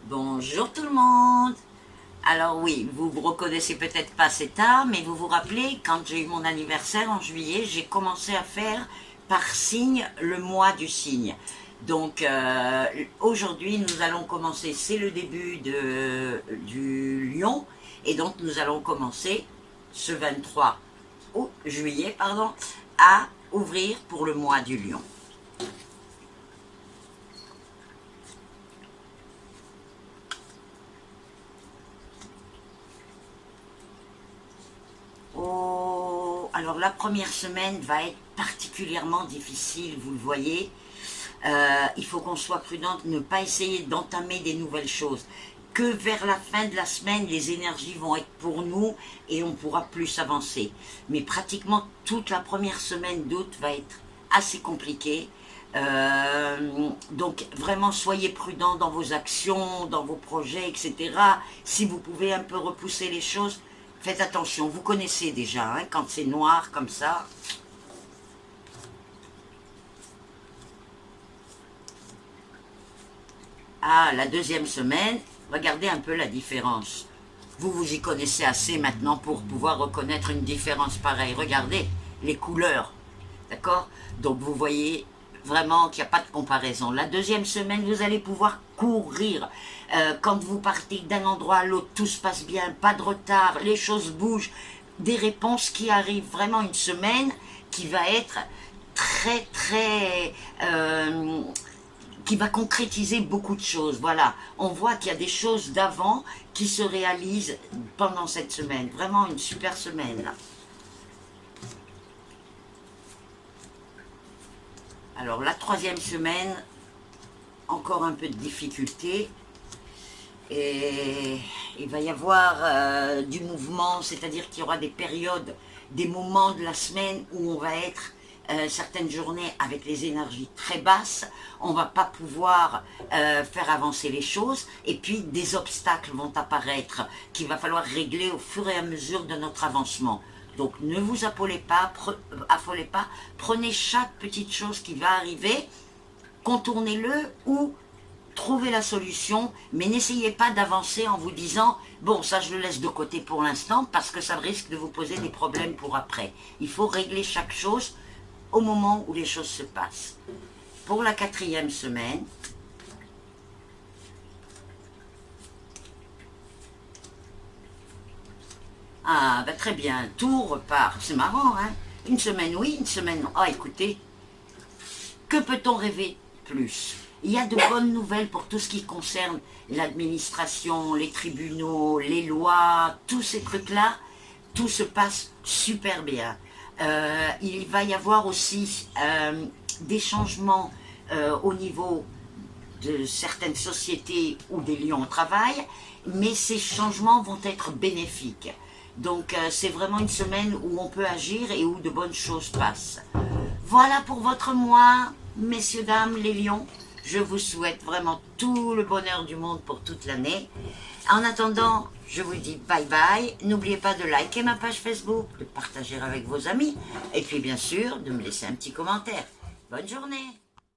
Bonjour tout le monde. Alors oui, vous vous reconnaissez peut-être pas cet art, mais vous vous rappelez, quand j'ai eu mon anniversaire en juillet, j'ai commencé à faire par signe le mois du cygne. Donc aujourd'hui, nous allons commencer, c'est le début du lion, et donc nous allons commencer ce 23 juillet, pardon, à ouvrir pour le mois du lion. Oh, alors la première semaine va être particulièrement difficile, vous le voyez. Il faut qu'on soit prudent, ne pas essayer d'entamer des nouvelles choses. Que vers la fin de la semaine, les énergies vont être pour nous et on pourra plus avancer. Mais pratiquement toute la première semaine d'août va être assez compliquée. Donc vraiment soyez prudents dans vos actions, dans vos projets, etc. Si vous pouvez un peu repousser les choses, faites attention. Vous connaissez déjà, hein, quand c'est noir comme ça. Ah, la deuxième semaine, regardez un peu la différence. Vous vous y connaissez assez maintenant pour pouvoir reconnaître une différence pareille. Regardez les couleurs, d'accord? Donc vous voyez vraiment qu'il n'y a pas de comparaison. La deuxième semaine, vous allez pouvoir courir. Quand vous partez d'un endroit à l'autre, tout se passe bien, pas de retard, les choses bougent. Des réponses qui arrivent, vraiment une semaine qui va être très qui va concrétiser beaucoup de choses. Voilà, on voit qu'il y a des choses d'avant qui se réalisent pendant cette semaine. Vraiment une super semaine, là. Alors, la troisième semaine, encore un peu de difficulté. Et il va y avoir du mouvement, c'est-à-dire qu'il y aura des périodes, des moments de la semaine où on va être certaines journées avec les énergies très basses, on va pas pouvoir faire avancer les choses, et puis des obstacles vont apparaître qu'il va falloir régler au fur et à mesure de notre avancement. Donc ne vous affolez pas, prenez chaque petite chose qui va arriver, contournez-le ou trouvez la solution, mais n'essayez pas d'avancer en vous disant « Bon, ça je le laisse de côté pour l'instant parce que ça risque de vous poser des problèmes pour après. » Il faut régler chaque chose au moment où les choses se passent. Pour la quatrième semaine, ah, bah très bien, tout repart. C'est marrant, hein? Une semaine oui, une semaine non. Ah, écoutez, que peut-on rêver plus? Il y a de bonnes nouvelles pour tout ce qui concerne l'administration, les tribunaux, les lois, tous ces trucs-là. Tout se passe super bien. Il va y avoir aussi des changements au niveau de certaines sociétés où des lions travaillent, mais ces changements vont être bénéfiques. Donc c'est vraiment une semaine où on peut agir et où de bonnes choses passent. Voilà pour votre mois, messieurs, dames, les lions. Je vous souhaite vraiment tout le bonheur du monde pour toute l'année. En attendant, je vous dis bye bye. N'oubliez pas de liker ma page Facebook, de partager avec vos amis, et puis bien sûr de me laisser un petit commentaire. Bonne journée!